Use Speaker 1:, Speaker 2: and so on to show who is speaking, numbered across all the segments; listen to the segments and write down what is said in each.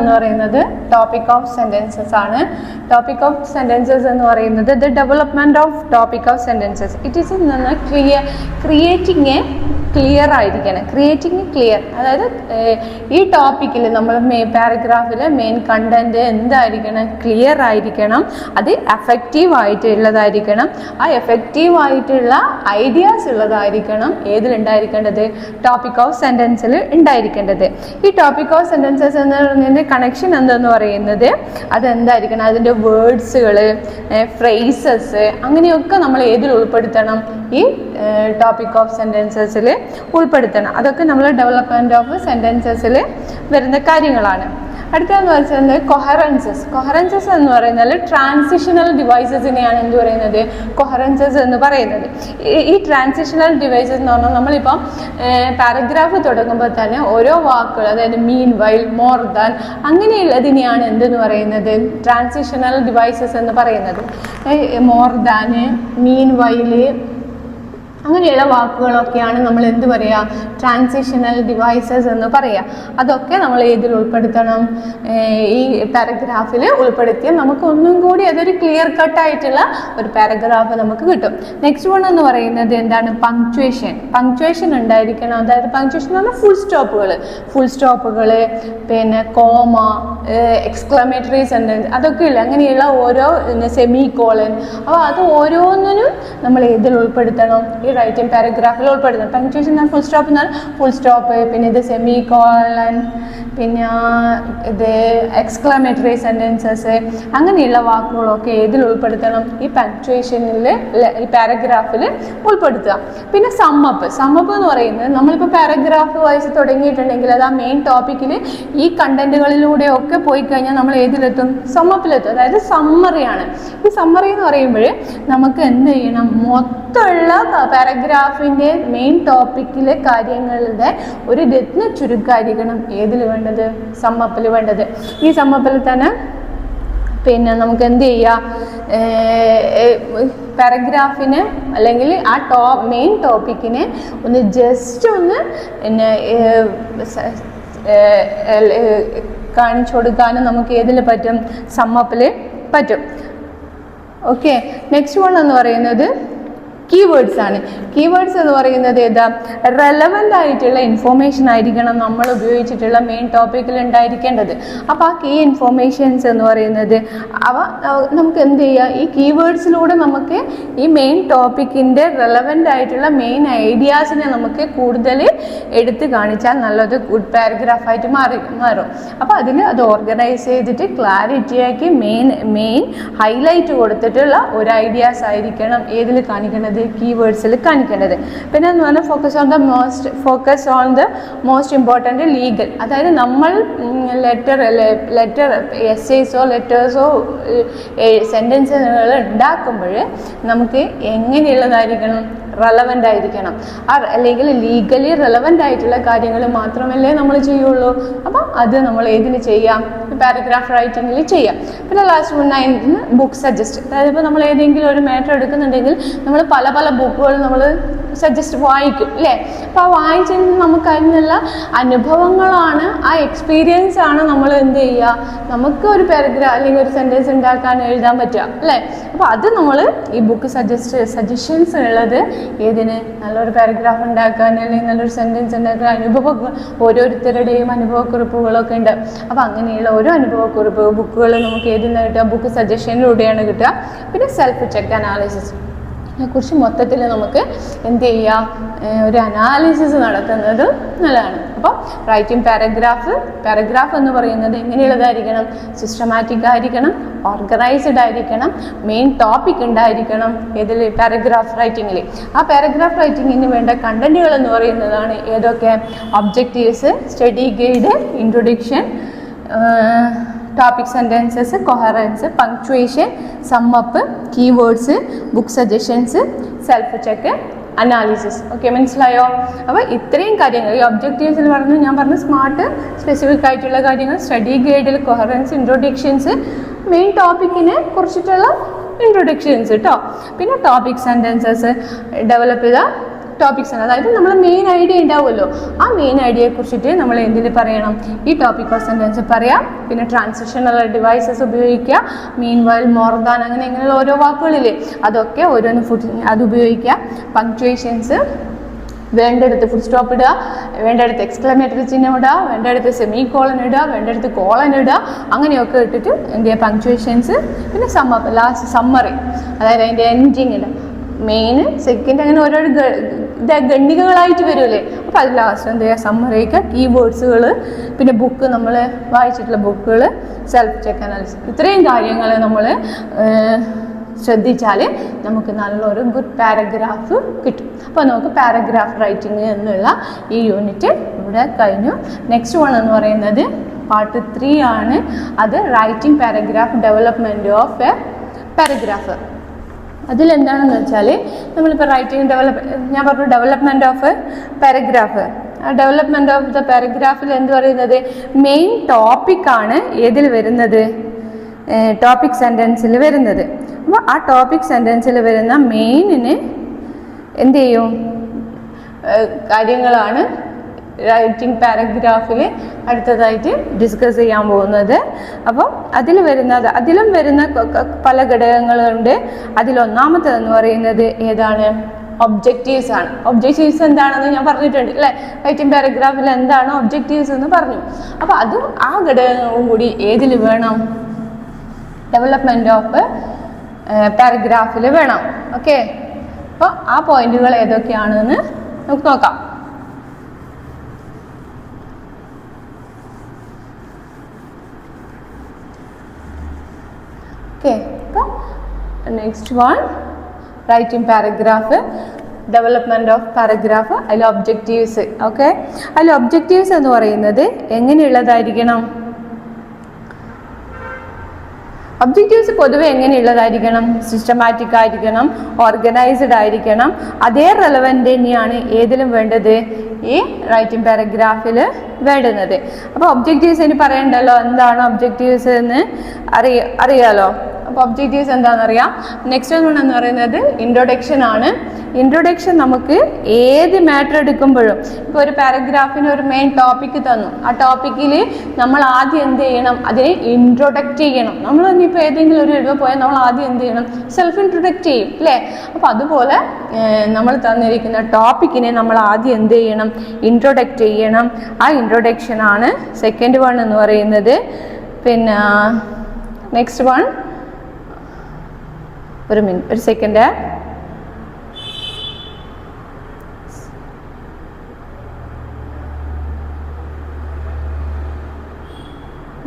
Speaker 1: എന്ന് പറയുന്നത് topic of sentences ആണ്. ടോപ്പിക് ഓഫ് സെന്റൻസസ് എന്ന് പറയുന്നത് the development of topic of sentences. It is creating A clear ആയിരിക്കണം. ക്രിയേറ്റിംഗ് ക്ലിയർ, അതായത് ഈ ടോപ്പിക്കിൽ നമ്മൾ പാരഗ്രാഫിലെ മെയിൻ കണ്ടന്റ് എന്തായിരിക്കണം? ക്ലിയർ ആയിരിക്കണം. അത് എഫക്റ്റീവ് ആയിട്ടുള്ളതായിരിക്കണം. ആ എഫക്റ്റീവ് ആയിട്ടുള്ള ഐഡിയാസ് ഉള്ളതായിരിക്കണം ഏതിലുണ്ടായിരിക്കേണ്ടത്? ടോപ്പിക് ഓഫ് സെന്റൻസിൽ ഉണ്ടായിരിക്കേണ്ടത്. ഈ ടോപ്പിക് ഓഫ് സെന്റൻസസ് എന്ന് പറയുന്നതിൻ്റെ കണക്ഷൻ എന്തെന്ന് പറയുന്നത് അതെന്തായിരിക്കണം? അതിൻ്റെ വേർഡ്സുകൾ, ഫ്രേസസ്, അങ്ങനെയൊക്കെ നമ്മൾ ഏതിൽ ഉൾപ്പെടുത്തണം? ഈ ടോപ്പിക് ഓഫ് സെന്റൻസസിൽ ഉൾപ്പെടുത്തണം. അതൊക്കെ നമ്മൾ ഡെവലപ്മെന്റ് ഓഫ് സെന്റൻസസിൽ വരുന്ന കാര്യങ്ങളാണ്. അടുത്തതെന്ന് വെച്ചാൽ കൊഹറൻസസ്. കൊഹറൻസസ് എന്ന് പറയുന്നത് ട്രാൻസിഷണൽ ഡിവൈസസിനെയാണ് എന്ത് പറയുന്നത്? കൊഹറൻസസ് എന്ന് പറയുന്നത്. ഈ ട്രാൻസിഷണൽ ഡിവൈസസ് എന്ന് പറഞ്ഞാൽ നമ്മളിപ്പം പാരഗ്രാഫ് തുടങ്ങുമ്പോൾ തന്നെ ഓരോ വാക്കുകൾ, അതായത് മീൻ വൈൽ, മോർ ദാൻ, അങ്ങനെയുള്ളതിനെയാണ് എന്തെന്ന് പറയുന്നത്? ട്രാൻസിഷണൽ ഡിവൈസസ് എന്ന് പറയുന്നത്. മോർ ദാൻ, മീൻ വൈല്, അങ്ങനെയുള്ള വാക്കുകളൊക്കെയാണ് നമ്മൾ എന്ത് പറയുക? ട്രാൻസിഷണൽ ഡിവൈസസ് എന്ന് പറയുക. അതൊക്കെ നമ്മൾ ഏതിൽ ഉൾപ്പെടുത്തണം? ഈ പാരഗ്രാഫിൽ ഉൾപ്പെടുത്തിയാൽ നമുക്ക് ഒന്നും കൂടി അതൊരു ക്ലിയർ കട്ടായിട്ടുള്ള ഒരു പാരഗ്രാഫ് നമുക്ക് കിട്ടും. നെക്സ്റ്റ് വൺ എന്ന് പറയുന്നത് എന്താണ്? പങ്ക്ച്വേഷൻ. പങ്ക്ച്വേഷൻ ഉണ്ടായിരിക്കണം. അതായത് പങ്ക്ച്വേഷൻ എന്ന് പറഞ്ഞാൽ ഫുൾ സ്റ്റോപ്പുകൾ, പിന്നെ കോമ, എക്സ്ക്ലമേറ്ററി സെൻറ്റൻസ്, അതൊക്കെ ഇല്ല. അങ്ങനെയുള്ള ഓരോ സെമി കോളൻ, അപ്പോൾ അത് ഓരോന്നിനും നമ്മൾ ഏതിൽ ഉൾപ്പെടുത്തണം? ഈ റൈറ്റിംഗ് പാരഗ്രാഫിൽ ഉൾപ്പെടുത്തണം. പങ്ക്ച്വേഷൻ എന്നാൽ ഫുൾ സ്റ്റോപ്പ് എന്നാൽ ഫുൾ സ്റ്റോപ്പ്, പിന്നെ ഇത് സെമി കോളൻ, പിന്നെ ഇത് എക്സ്ക്ലമേറ്ററി സെൻറ്റൻസസ്, അങ്ങനെയുള്ള വാക്കുകളൊക്കെ ഏതിൽ ഉൾപ്പെടുത്തണം? ഈ പങ്ക്ച്വേഷനിൽ, ഈ പാരഗ്രാഫിൽ ഉൾപ്പെടുത്തുക. പിന്നെ സമ്മപ്പ്. സമ്മപ്പ് എന്ന് പറയുന്നത് നമ്മളിപ്പോൾ പാരഗ്രാഫ് വൈസ് തുടങ്ങിയിട്ടുണ്ടെങ്കിൽ അത് ആ മെയിൻ ടോപ്പിക്കിൽ ഈ കണ്ടന്റുകളിലൂടെയൊക്കെ പോയി കഴിഞ്ഞാൽ നമ്മൾ ഏതിലെത്തും? സമ്മപ്പിലെത്തും. അതായത് സമ്മറിയാണ്. ഈ സമ്മറി എന്ന് പറയുമ്പോൾ നമുക്ക് എന്ത് ചെയ്യണം? മൊത്തമുള്ള പാരഗ്രാഫിൻ്റെ മെയിൻ ടോപ്പിക്കിലെ കാര്യങ്ങളുടെ ഒരു രത്ന ചുരുക്കമായിരിക്കണം ഏതിൽ വേണ്ടത്? സമ്മപ്പിൽ വേണ്ടത്. ഈ സമ്മപ്പിൽ തന്നെ പിന്നെ നമുക്ക് എന്ത് ചെയ്യാം? പാരഗ്രാഫിന് അല്ലെങ്കിൽ ആ മെയിൻ ടോപ്പിക്കിനെ ഒന്ന് ജസ്റ്റ് ഒന്ന് പിന്നെ കാണിച്ചു കൊടുക്കാനും നമുക്ക് ഏതിൽ പറ്റും? സമ്മപ്പിൽ പറ്റും. ഓക്കെ, നെക്സ്റ്റ് വൺ എന്ന് പറയുന്നത് കീവേഡ്സ് ആണ്. കീവേഡ്സ് എന്ന് പറയുന്നത് ഏതാ? റെലവൻ്റ് ആയിട്ടുള്ള ഇൻഫോർമേഷൻ ആയിരിക്കണം നമ്മൾ ഉപയോഗിച്ചിട്ടുള്ള മെയിൻ ടോപ്പിക്കിൽ ഉണ്ടായിരിക്കേണ്ടത്. അപ്പോൾ ആ കീ ഇൻഫോർമേഷൻസ് എന്ന് പറയുന്നത് അവ നമുക്ക് എന്ത് ചെയ്യുക? ഈ കീവേഡ്സിലൂടെ നമുക്ക് ഈ മെയിൻ ടോപ്പിക്കിൻ്റെ റെലവൻ്റ് ആയിട്ടുള്ള മെയിൻ ഐഡിയാസിനെ നമുക്ക് കൂടുതൽ എടുത്ത് കാണിച്ചാൽ നല്ലത് ഗുഡ് പാരഗ്രാഫായിട്ട് മാറും. അപ്പോൾ അതിൽ അത് ഓർഗനൈസ് ചെയ്തിട്ട് ക്ലാരിറ്റിയാക്കി മെയിൻ ഹൈലൈറ്റ് കൊടുത്തിട്ടുള്ള ഒരു ഐഡിയാസ് ആയിരിക്കണം ഏതിൽ കാണിക്കേണ്ടത്? കീവേഡ്സിൽ കാണിക്കേണ്ടത്. പിന്നെ എന്ന് പറഞ്ഞാൽ focus on the most important legal. അതായത് നമ്മൾ ലെറ്റർ എസ്സേസോ ലെറ്റേഴ്സോ സെൻറ്റൻസുകൾ ഉണ്ടാക്കുമ്പോൾ നമുക്ക് എങ്ങനെയുള്ളതായിരിക്കണം? റെലവൻ്റ് ആയിരിക്കണം. അല്ലെങ്കിൽ ലീഗലി റെലവൻ്റ് ആയിട്ടുള്ള കാര്യങ്ങൾ മാത്രമല്ലേ നമ്മൾ ചെയ്യുള്ളൂ. അപ്പം അത് നമ്മൾ ഏതിൽ ചെയ്യാം? പാരഗ്രാഫ് റൈറ്റിങ്ങിൽ ചെയ്യാം. പിന്നെ ലാസ്റ്റ് 9 ബുക്ക് സജസ്റ്റ്. അതായത് ഇപ്പോൾ നമ്മൾ ഏതെങ്കിലും ഒരു മാറ്റർ എടുക്കുന്നുണ്ടെങ്കിൽ നമ്മൾ പല ബുക്കുകൾ നമ്മൾ സജസ്റ്റ് വായിക്കും അല്ലേ? അപ്പോൾ ആ വായിച്ചതിൽ നമുക്ക് അതിനുള്ള അനുഭവങ്ങളാണ്, ആ എക്സ്പീരിയൻസ് ആണ് നമ്മൾ എന്ത് ചെയ്യുക? നമുക്ക് ഒരു പാരഗ്രാഫ് അല്ലെങ്കിൽ ഒരു സെൻറ്റൻസ് ഉണ്ടാക്കാൻ എഴുതാൻ പറ്റുക അല്ലേ? അപ്പോൾ അത് നമ്മൾ ഈ ബുക്ക് സജഷൻസ് ഉള്ളത് ഏതിന്? നല്ലൊരു പാരഗ്രാഫ് ഉണ്ടാക്കാൻ അല്ലെങ്കിൽ നല്ലൊരു സെൻറ്റൻസ് ഉണ്ടാക്കാൻ ഓരോരുത്തരുടെയും അനുഭവക്കുറിപ്പുകളൊക്കെ ഉണ്ട്. അപ്പോൾ അങ്ങനെയുള്ള ഓരോ അനുഭവക്കുറിപ്പ് ബുക്കുകൾ നമുക്ക് ഏതിൽ നിന്ന് കിട്ടുക? ബുക്ക് സജഷനിലൂടെയാണ് കിട്ടുക. പിന്നെ സെൽഫ് ചെക്ക് അനാലിസിസ് കുറിച്ച് മൊത്തത്തിൽ നമുക്ക് എന്ത് ചെയ്യാം? ഒരു അനാലിസിസ് നടത്തുന്നത് നല്ലതാണ്. അപ്പോൾ റൈറ്റിംഗ് പാരഗ്രാഫ് എന്ന് പറയുന്നത് എങ്ങനെയുള്ളതായിരിക്കണം? സിസ്റ്റമാറ്റിക് ആയിരിക്കണം, ഓർഗനൈസ്ഡ് ആയിരിക്കണം, മെയിൻ ടോപ്പിക് ഉണ്ടായിരിക്കണം ഏതിൽ? പാരഗ്രാഫ് റൈറ്റിങ്ങിൽ. ആ പാരഗ്രാഫ് റൈറ്റിങ്ങിന് വേണ്ട കണ്ടന്റുകൾ എന്ന് പറയുന്നതാണ് ഏതൊക്കെ? Objectives, study guide, introduction, topic sentences, coherence, punctuation, sum up, keywords, book suggestions, self check, analysis. Okay, മനസ്സിലായോ? അപ്പോൾ ഇത്രയും കാര്യങ്ങൾ ഈ ഒബ്ജക്റ്റീവ്സിൽ ഞാൻ പറഞ്ഞു സ്മാർട്ട്, സ്പെസിഫിക് ആയിട്ടുള്ള കാര്യങ്ങൾ, സ്റ്റഡി ഗൈഡിൽ കൊഹറൻസ്, ഇൻട്രൊഡക്ഷൻസ്, മെയിൻ ടോപ്പിക്കിനെ കുറിച്ചിട്ടുള്ള ഇൻട്രൊഡക്ഷൻസ് കേട്ടോ. പിന്നെ ടോപ്പിക് സെൻറ്റൻസസ് ഡെവലപ്പ് ചെയ്ത ടോപ്പിക്സ് ആണ്. അതായത് നമ്മൾ മെയിൻ ഐഡിയ ഉണ്ടാവുമല്ലോ, ആ മെയിൻ ഐഡിയയെ കുറിച്ചിട്ട് നമ്മൾ എന്തിൽ പറയണം, ഈ ടോപ്പിക് ഓഫ് സെൻറ്റൻസ് പറയാം. പിന്നെ ട്രാൻസിഷണൽ ഡിവൈസസ് ഉപയോഗിക്കുക, മീൻ വൈൽ, മോർ ദാൻ, അങ്ങനെ ഇങ്ങനെയുള്ള ഓരോ വാക്കുകളില്ലേ അതൊക്കെ ഓരോന്ന് അത് ഉപയോഗിക്കുക. പങ്ക്ച്വേഷൻസ് വേണ്ടടുത്ത് ഫുൾ സ്റ്റോപ്പ് ഇടുക, വേണ്ടടുത്ത് എക്സ്ക്ലമേറ്ററി ചിഹ്നം ഇടുക, വേണ്ടടുത്ത് സെമി കോളൻ ഇടുക, വേണ്ടടുത്ത് കോളൻ ഇടുക, അങ്ങനെയൊക്കെ ഇട്ടിട്ട് എന്ത് ചെയ്യുക പങ്ക്ച്വേഷൻസ്. പിന്നെ ലാസ്റ്റ് സമ്മറി, അതായത് അതിൻ്റെ എൻഡിങ് ഇടുക, മെയിൻ സെക്കൻഡ്, അങ്ങനെ ഓരോ ഖണ്ഡികകളായിട്ട് വരുമല്ലേ. അപ്പോൾ അത് ലാസ്റ്റ് എന്ത് ചെയ്യുക സമ്മറിയൊക്കെ, കീവേഡ്സുകൾ, പിന്നെ ബുക്ക് നമ്മൾ വായിച്ചിട്ടുള്ള ബുക്കുകൾ, സെൽഫ് ചെക്ക് അനാലിസിസ്, ഇത്രയും കാര്യങ്ങൾ നമ്മൾ ശ്രദ്ധിച്ചാൽ നമുക്ക് നല്ലൊരു ഗുഡ് പാരഗ്രാഫ് കിട്ടും. അപ്പോൾ നമുക്ക് പാരഗ്രാഫ് റൈറ്റിംഗ് എന്നുള്ള ഈ യൂണിറ്റ് ഇവിടെ കഴിഞ്ഞു. നെക്സ്റ്റ് വൺ എന്ന് പറയുന്നത് പാർട്ട് 3 ആണ്. അത് writing paragraph, development of a paragraph. അതിലെന്താണെന്ന് വെച്ചാൽ നമ്മളിപ്പോൾ റൈറ്റിംഗ് ഞാൻ പറഞ്ഞു ഡെവലപ്മെൻറ്റ് ഓഫ് പാരഗ്രാഫ്. ആ ഡെവലപ്മെൻറ്റ് ഓഫ് ദ പാരഗ്രാഫിൽ എന്ത് പറയുന്നത്, മെയിൻ ടോപ്പിക്കാണ് ഏതിൽ വരുന്നത്, ടോപ്പിക് സെൻറ്റൻസിൽ വരുന്നത്. അപ്പോൾ ആ ടോപ്പിക് സെൻറ്റൻസിൽ വരുന്ന മെയിനിന് എന്ത് ചെയ്യും കാര്യങ്ങളാണ് റൈറ്റിംഗ് പാരഗ്രാഫിൽ അടുത്തതായിട്ട് ഡിസ്കസ് ചെയ്യാൻ പോകുന്നത്. അപ്പോൾ അതിലും വരുന്ന പല ഘടകങ്ങളുണ്ട്. അതിലൊന്നാമത്തേതെന്ന് പറയുന്നത് ഏതാണ്, ഒബ്ജക്റ്റീവ്സ് ആണ്. ഒബ്ജക്റ്റീവ്സ് എന്താണെന്ന് ഞാൻ പറഞ്ഞിട്ടുണ്ട് അല്ലേ, റൈറ്റിംഗ് പാരഗ്രാഫിൽ എന്താണ് ഒബ്ജക്റ്റീവ്സ് എന്ന് പറഞ്ഞു. അപ്പോൾ അതും ആ ഘടകങ്ങളും കൂടി ഏതിൽ വേണം, ഡെവലപ്മെൻറ്റ് ഓഫ് പാരഗ്രാഫിൽ വേണം. ഓക്കെ, അപ്പോൾ ആ പോയിന്റുകൾ ഏതൊക്കെയാണെന്ന് നമുക്ക് നോക്കാം. ഓക്കെ, അപ്പോൾ next one writing paragraph, development of paragraph, അതിൽ ഒബ്ജക്റ്റീവ്സ്. ഓക്കെ, അതിൽ ഒബ്ജക്റ്റീവ്സ് എന്ന് പറയുന്നത് എങ്ങനെയുള്ളതായിരിക്കണം, ഒബ്ജക്റ്റീവ്സ് പൊതുവെ എങ്ങനെയുള്ളതായിരിക്കണം, സിസ്റ്റമാറ്റിക് ആയിരിക്കണം, ഓർഗനൈസ്ഡ് ആയിരിക്കണം. അതേ റെലവൻ്റ് തന്നെയാണ് ഏതിലും വേണ്ടത്, ഈ റൈറ്റിംഗ് പാരഗ്രാഫിൽ വേണ്ടുന്നത്. അപ്പോൾ ഒബ്ജക്റ്റീവ്സ് ഇനി പറയണ്ടല്ലോ, എന്താണ് ഒബ്ജക്റ്റീവ്സ് എന്ന് അറിയാലോ. അപ്പോൾ ഒബ്ജക്റ്റീവ്സ് എന്താണെന്നറിയാം. നെക്സ്റ്റ് എന്ന് പറയുന്നത് ഇൻട്രൊഡക്ഷൻ ആണ്. ഇൻട്രൊഡക്ഷൻ നമുക്ക് ഏത് മാറ്റർ എടുക്കുമ്പോഴും, ഇപ്പോൾ ഒരു പാരഗ്രാഫിന് ഒരു മെയിൻ ടോപ്പിക്ക് തന്നു, ആ ടോപ്പിക്കിൽ നമ്മൾ ആദ്യം എന്ത് ചെയ്യണം, അതിനെ ഇൻട്രൊഡക്റ്റ് ചെയ്യണം. നമ്മൾ ഇനിയിപ്പോൾ ഏതെങ്കിലും ഒരു എഴുത പോയാൽ നമ്മൾ ആദ്യം എന്ത് ചെയ്യണം, സെൽഫ് ഇൻട്രൊഡക്റ്റ് ചെയ്യും അല്ലേ. അപ്പോൾ അതുപോലെ നമ്മൾ തന്നിരിക്കുന്ന ടോപ്പിക്കിനെ നമ്മൾ ആദ്യം എന്ത് ചെയ്യണം, ഇൻട്രൊഡക്റ്റ് ചെയ്യണം. ആ ഇൻട്രൊഡക്ഷൻ ആണ് സെക്കൻഡ് വൺ എന്ന് പറയുന്നത്. പിന്നെ നെക്സ്റ്റ് വൺ, ഒരു സെക്കൻഡ്,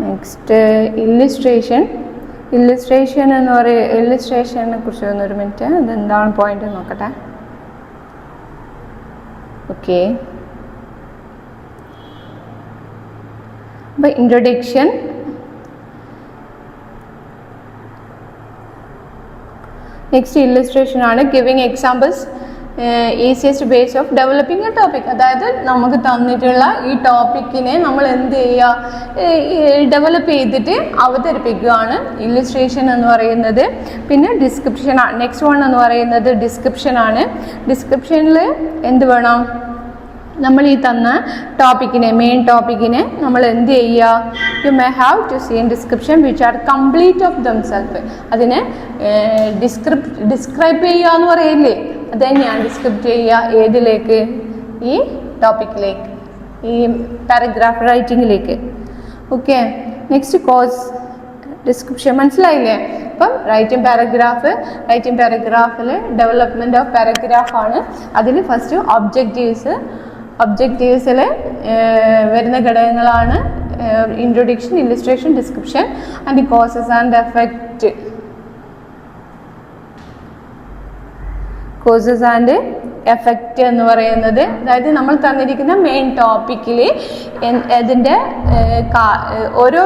Speaker 1: നെക്സ്റ്റ് ഇല്ലിസ്ട്രേഷൻ. എന്ന് പറയുക, ഇല്ലിസ്ട്രേഷനെ കുറിച്ച് ഒരു മിനിറ്റ്, അതെന്താണ് പോയിന്റ് നോക്കട്ടെ. ഓക്കെ, അപ്പോൾ ഇൻട്രൊഡക്ഷൻ, നെക്സ്റ്റ് ഇല്ലിസ്ട്രേഷൻ ആണ്. Giving examples, easiest base of developing A topic. അതായത് നമുക്ക് തന്നിട്ടുള്ള ഈ ടോപ്പിക്കിനെ നമ്മൾ എന്ത് ചെയ്യുക, ഡെവലപ്പ് ചെയ്തിട്ട് അവതരിപ്പിക്കുകയാണ് ഇല്ലിസ്ട്രേഷൻ എന്ന് പറയുന്നത്. പിന്നെ ഡിസ്ക്രിപ്ഷൻ, നെക്സ്റ്റ് വൺ എന്ന് പറയുന്നത് ഡിസ്ക്രിപ്ഷൻ ആണ്. ഡിസ്ക്രിപ്ഷനിൽ എന്ത് വേണം, നമ്മൾ ഈ തന്ന ടോപ്പിക്കിനെ, മെയിൻ ടോപ്പിക്കിനെ നമ്മൾ എന്ത് ചെയ്യുക, you may have to see in description which are complete of themselves. അതിനെ ഡിസ്ക്രൈബ് ചെയ്യുക എന്ന് പറയില്ലേ, അത് തന്നെയാണ് ഡിസ്ക്രിപ്റ്റ് ചെയ്യുക. ഏതിലേക്ക്, ഈ ടോപ്പിക്കിലേക്ക്, ഈ പാരഗ്രാഫ് റൈറ്റിങ്ങിലേക്ക്. ഓക്കെ, നെക്സ്റ്റ് കോസ് ഡിസ്ക്രിപ്ഷൻ, മനസ്സിലായില്ലേ. അപ്പം റൈറ്റിംഗ് പാരഗ്രാഫിൽ ഡെവലപ്മെൻറ്റ് ഓഫ് പാരഗ്രാഫ് ആണ്. അതിൽ ഫസ്റ്റ് ഒബ്ജക്റ്റീവ്സിൽ വരുന്ന ഘടകങ്ങളാണ് introduction, illustration, description and causes and effect. Causes and effect എന്ന് പറയുന്നത്, അതായത് നമ്മൾ തന്നിരിക്കുന്ന മെയിൻ ടോപ്പിക്കിൽ അതിൻ്റെ ഓരോ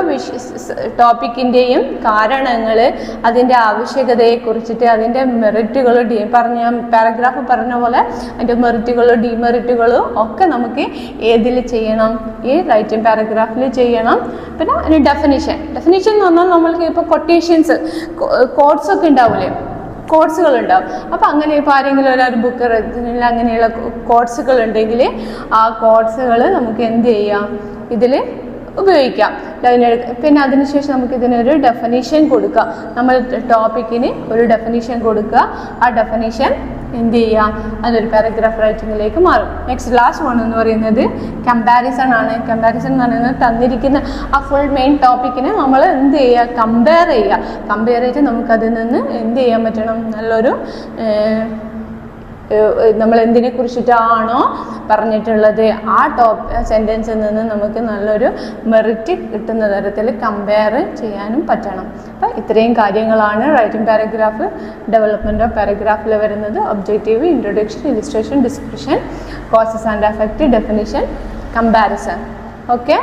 Speaker 1: ടോപ്പിക്കിൻ്റെയും കാരണങ്ങൾ, അതിൻ്റെ ആവശ്യകതയെക്കുറിച്ചിട്ട്, അതിൻ്റെ മെറിറ്റുകൾ, പാരഗ്രാഫ് പറഞ്ഞ പോലെ അതിൻ്റെ മെറിറ്റുകളും ഡിമെറിറ്റുകളും ഒക്കെ നമുക്ക് ഏതിൽ ചെയ്യണം, ഈ റൈറ്റിംഗ് പാരഗ്രാഫിൽ ചെയ്യണം. പിന്നെ അതിന് ഡെഫിനിഷൻ എന്ന് പറഞ്ഞാൽ നമ്മൾക്ക് ഇപ്പോൾ കൊട്ടേഷൻസ്, കോട്ട്സ് ഒക്കെ ഉണ്ടാവില്ലേ, കോഴ്സുകളുണ്ടാവും. അപ്പോൾ അങ്ങനെ ഇപ്പോൾ ആരെങ്കിലും ഒരു ബുക്ക് അങ്ങനെയുള്ള കോഴ്സുകൾ ഉണ്ടെങ്കിൽ ആ കോഴ്സുകൾ നമുക്ക് എന്ത് ചെയ്യാം, ഇതിൽ ഉപയോഗിക്കാം. പിന്നെ അതിനുശേഷം നമുക്ക് ഇതിനൊരു ഡെഫിനിഷൻ കൊടുക്കാം. നമ്മൾ ടോപ്പിക്കിന് ഒരു ഡെഫിനിഷൻ കൊടുക്കുക. ആ ഡെഫിനിഷൻ എന്ത് ചെയ്യാം, അതൊരു പാരഗ്രാഫ് റൈറ്റിങ്ങിലേക്ക് മാറും. നെക്സ്റ്റ് ലാസ്റ്റ് വൺ എന്ന് പറയുന്നത് കമ്പാരിസൺ ആണ്. കമ്പാരിസൺ എന്ന് പറയുന്നത് തന്നിരിക്കുന്ന ആ ഫുൾ മെയിൻ ടോപ്പിക്കിനെ നമ്മൾ എന്ത് ചെയ്യുക, കമ്പയർ ചെയ്യുക. കമ്പയർ ചെയ്ത് നമുക്കതിൽ നിന്ന് എന്ത് ചെയ്യാൻ പറ്റണം, നല്ലൊരു നമ്മൾ എന്തിനെ കുറിച്ചിട്ടാണോ പറഞ്ഞിട്ടുള്ളത് ആ സെൻറ്റൻസിൽ നിന്ന് നമുക്ക് നല്ലൊരു മെറിറ്റ് കിട്ടുന്ന തരത്തിൽ കമ്പയർ ചെയ്യാനും പറ്റണം. അപ്പം ഇത്രയും കാര്യങ്ങളാണ് റൈറ്റിംഗ് പാരഗ്രാഫ്, ഡെവലപ്മെൻറ്റ് ഓഫ് പാരഗ്രാഫിൽ വരുന്നത്. Objective, introduction, illustration, description, causes and effect, definition, comparison. Okay.